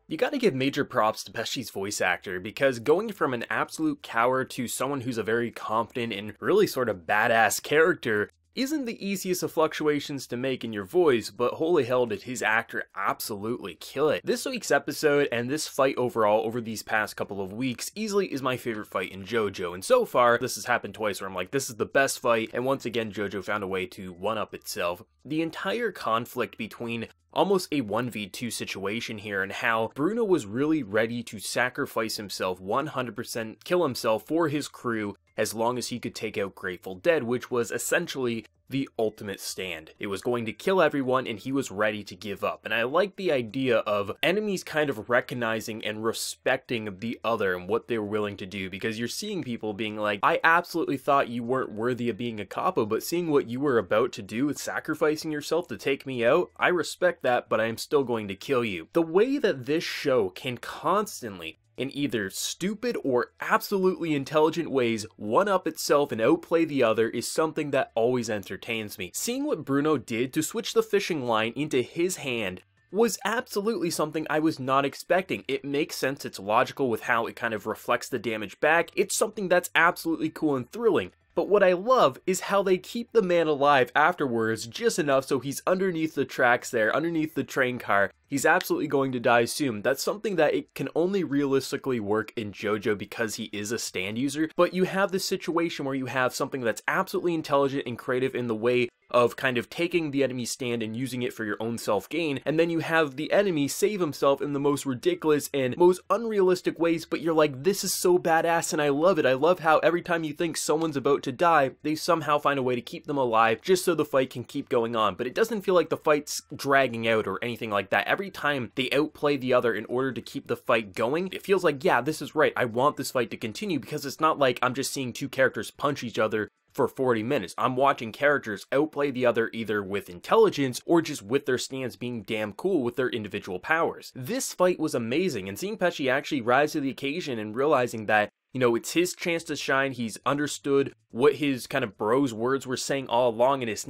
You gotta give major props to Pesci's voice actor, because going from an absolute coward to someone who's a very confident and really sort of badass character isn't the easiest of fluctuations to make in your voice, but holy hell did his actor absolutely kill it. This week's episode and this fight overall over these past couple of weeks easily is my favorite fight in JoJo, and so far this has happened twice where I'm like, this is the best fight, and once again JoJo found a way to one-up itself. The entire conflict between almost a 1v2 situation here, and how Bruno was really ready to sacrifice himself 100%, kill himself for his crew as long as he could take out Grateful Dead, which was essentially the ultimate stand. It was going to kill everyone and he was ready to give up. And I like the idea of enemies kind of recognizing and respecting the other and what they were willing to do, because you're seeing people being like, I absolutely thought you weren't worthy of being a capo, but seeing what you were about to do with sacrificing yourself to take me out, I respect that, but I am still going to kill you. The way that this show can constantly, in either stupid or absolutely intelligent ways, one-up itself and outplay the other is something that always entertains me. Seeing what Bruno did to switch the fishing line into his hand was absolutely something I was not expecting. It makes sense, it's logical with how it kind of reflects the damage back. It's something that's absolutely cool and thrilling. But what I love is how they keep the man alive afterwards just enough so he's underneath the tracks there, underneath the train car. He's absolutely going to die soon. That's something that it can only realistically work in JoJo because he is a stand user, but you have this situation where you have something that's absolutely intelligent and creative in the way of kind of taking the enemy's stand and using it for your own self-gain, and then you have the enemy save himself in the most ridiculous and most unrealistic ways, but you're like, this is so badass and I love it. I love how every time you think someone's about to die, they somehow find a way to keep them alive just so the fight can keep going on. But it doesn't feel like the fight's dragging out or anything like that. Every time they outplay the other in order to keep the fight going, it feels like, yeah, this is right. I want this fight to continue, because it's not like I'm just seeing two characters punch each other for 40 minutes. I'm watching characters outplay the other either with intelligence or just with their stands being damn cool with their individual powers. This fight was amazing, and seeing Pesci actually rise to the occasion and realizing that, you know, it's his chance to shine. He's understood what his kind of bros words were saying all along, and it's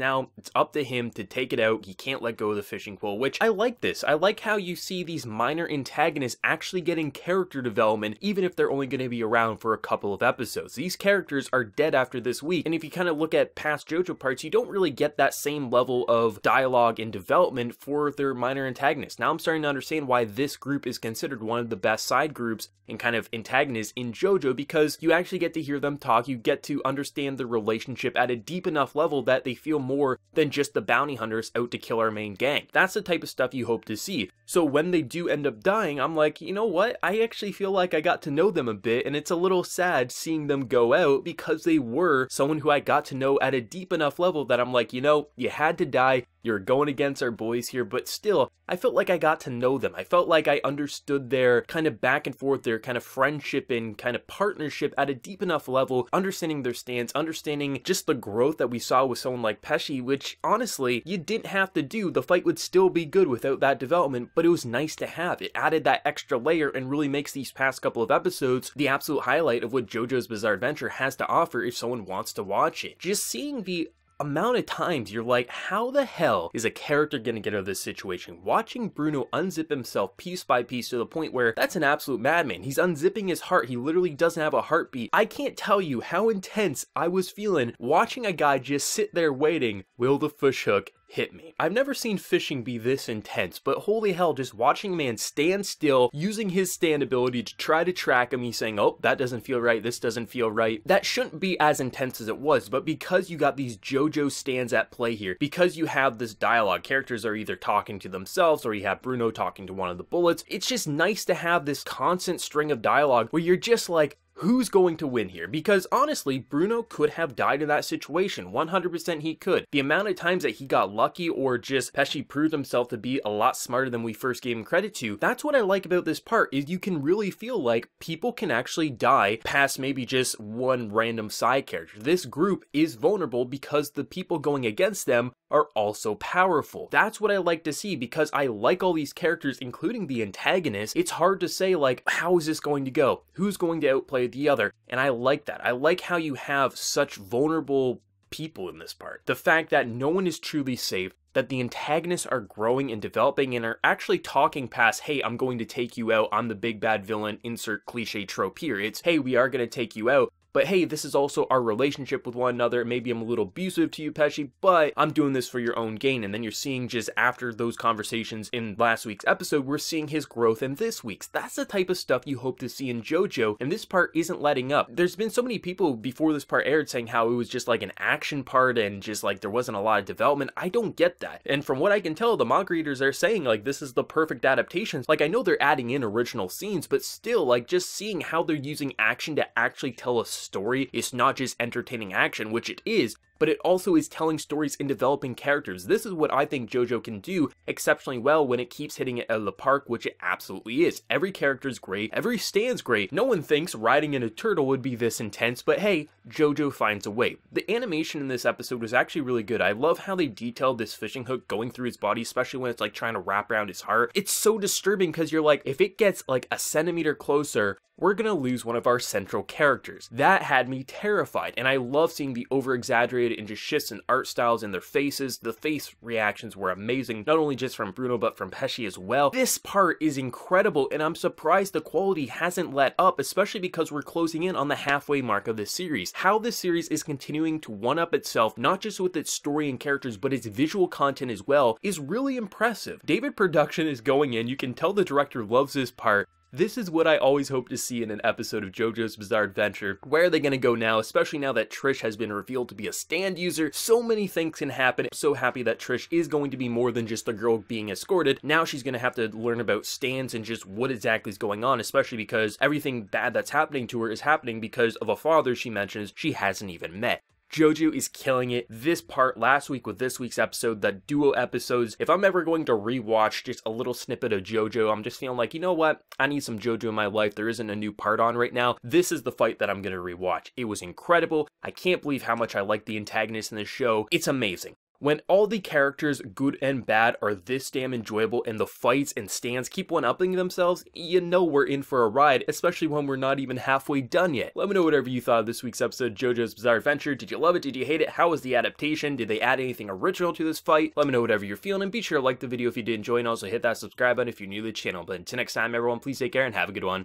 up to him to take it out. He can't let go of the fishing pole, which I like this. I like how you see these minor antagonists actually getting character development, even if they're only going to be around for a couple of episodes. These characters are dead after this week, and if you kind of look at past JoJo parts, you don't really get that same level of dialogue and development for their minor antagonists. Now I'm starting to understand why this group is considered one of the best side groups and kind of antagonists in JoJo, because you actually get to hear them talk, you get to understand the relationship at a deep enough level that they feel more than just the bounty hunters out to kill our main gang. That's the type of stuff you hope to see. So when they do end up dying, I'm like, you know what? I actually feel like I got to know them a bit, and it's a little sad seeing them go out, because they were someone who I got to know at a deep enough level that I'm like, you know, you had to die. You're going against our boys here, but still, I felt like I got to know them. I felt like I understood their kind of back and forth, their kind of friendship and kind of partnership at a deep enough level, understanding their stance, understanding just the growth that we saw with someone like Pesci, which honestly, you didn't have to do. The fight would still be good without that development, but it was nice to have. It added that extra layer and really makes these past couple of episodes the absolute highlight of what JoJo's Bizarre Adventure has to offer if someone wants to watch it. Just seeing the amount of times you're like, how the hell is a character gonna get out of this situation? Watching Bruno unzip himself piece by piece to the point where that's an absolute madman. He's unzipping his heart. He literally doesn't have a heartbeat. I can't tell you how intense I was feeling watching a guy just sit there waiting. Will the fishhook hit me? I've never seen fishing be this intense, but holy hell, just watching a man stand still, using his stand ability to try to track him. He's saying, oh, that doesn't feel right, this doesn't feel right. That shouldn't be as intense as it was, but because you got these JoJo stands at play here, because you have this dialogue, characters are either talking to themselves or you have Bruno talking to one of the bullets, it's just nice to have this constant string of dialogue where you're just like, who's going to win here? Because honestly, Bruno could have died in that situation. 100% he could. The amount of times that he got lucky or just Pesci proved himself to be a lot smarter than we first gave him credit to, that's what I like about this part, is you can really feel like people can actually die past maybe just one random side character. This group is vulnerable because the people going against them are also powerful. That's what I like to see, because I like all these characters, including the antagonist. It's hard to say, like, how is this going to go? Who's going to outplay the other? And I like that. I like how you have such vulnerable people in this part. The fact that no one is truly safe, that the antagonists are growing and developing and are actually talking past, hey, I'm going to take you out, I'm the big bad villain, insert cliche trope here. It's, hey, we are going to take you out, but hey, this is also our relationship with one another. Maybe I'm a little abusive to you, Pesci, but I'm doing this for your own gain. And then you're seeing just after those conversations in last week's episode, we're seeing his growth in this week's. That's the type of stuff you hope to see in JoJo, and this part isn't letting up. There's been so many people before this part aired saying how it was just like an action part and just like there wasn't a lot of development. I don't get that. And from what I can tell, the manga readers are saying like this is the perfect adaptation. Like I know they're adding in original scenes, but still like just seeing how they're using action to actually tell a story. It's not just entertaining action, which it is, but it also is telling stories and developing characters. This is what I think JoJo can do exceptionally well when it keeps hitting it out of the park, which it absolutely is. Every character is great, every stand's great. No one thinks riding in a turtle would be this intense, but hey, JoJo finds a way. The animation in this episode was actually really good. I love how they detailed this fishing hook going through his body, especially when it's like trying to wrap around his heart. It's so disturbing because you're like, if it gets like a centimeter closer, we're gonna lose one of our central characters. That had me terrified, and I love seeing the over-exaggerated and just shifts in art styles in their faces. The face reactions were amazing, not only just from Bruno, but from Pesci as well. This part is incredible, and I'm surprised the quality hasn't let up, especially because we're closing in on the halfway mark of this series. How this series is continuing to one-up itself, not just with its story and characters, but its visual content as well, is really impressive. David Production is going in, you can tell the director loves this part. This is what I always hope to see in an episode of JoJo's Bizarre Adventure. Where are they going to go now, especially now that Trish has been revealed to be a stand user? So many things can happen. I'm so happy that Trish is going to be more than just a girl being escorted. Now she's going to have to learn about stands and just what exactly is going on, especially because everything bad that's happening to her is happening because of a father she mentions she hasn't even met. JoJo is killing it. This part last week with this week's episode, the duo episodes, if I'm ever going to rewatch just a little snippet of JoJo, I'm just feeling like, you know what? I need some JoJo in my life. There isn't a new part on right now. This is the fight that I'm going to rewatch. It was incredible. I can't believe how much I like the antagonist in this show. It's amazing. When all the characters, good and bad, are this damn enjoyable and the fights and stands keep one-upping themselves, you know we're in for a ride, especially when we're not even halfway done yet. Let me know whatever you thought of this week's episode of JoJo's Bizarre Adventure. Did you love it? Did you hate it? How was the adaptation? Did they add anything original to this fight? Let me know whatever you're feeling, and be sure to like the video if you did enjoy, and also hit that subscribe button if you're new to the channel. But until next time, everyone, please take care and have a good one.